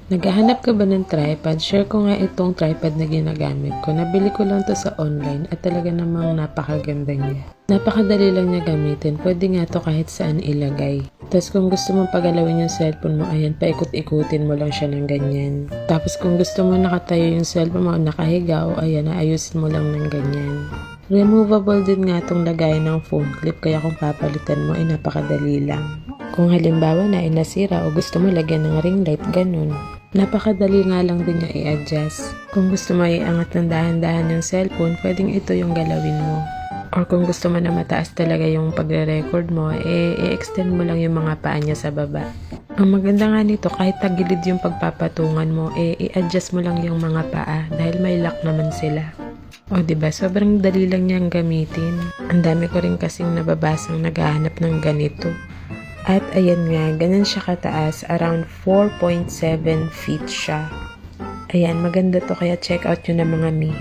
Naghahanap ka ba ng tripod? Share ko nga itong tripod na ginagamit ko. Nabili ko lang to sa online at talaga namang napakaganda niya. Napakadali lang niya gamitin. Pwede nga to kahit saan ilagay. Tapos kung gusto mong pagalawin yung cellphone mo, ayan, paikot-ikutin mo lang siya ng ganyan. Tapos kung gusto mo nakatayo yung cellphone mo, nakahiga o ayan, ayusin mo lang ng ganyan. Removable din nga itong lagay ng phone clip, kaya kung papalitan mo ay napakadali lang. Kung halimbawa na ay nasira o gusto mo lagyan ng ring light, ganun. Napakadali nga lang din niya i-adjust. Kung gusto mo iangat ng dahan-dahan yung cellphone, pwedeng ito yung galawin mo. Or kung gusto mo na mataas talaga yung pagre-record mo, i-extend mo lang yung mga paa niya sa baba. Ang maganda nga nito, kahit tagilid yung pagpapatungan mo, i-adjust mo lang yung mga paa dahil may lock naman sila. O diba, sobrang dali lang niyang gamitin. Ang dami ko rin kasing nababasang naghahanap ng ganito. At ayan nga, ganun siya kataas, around 4.7 feet siya. Ayan, maganda to, kaya check out yun ng mga mi.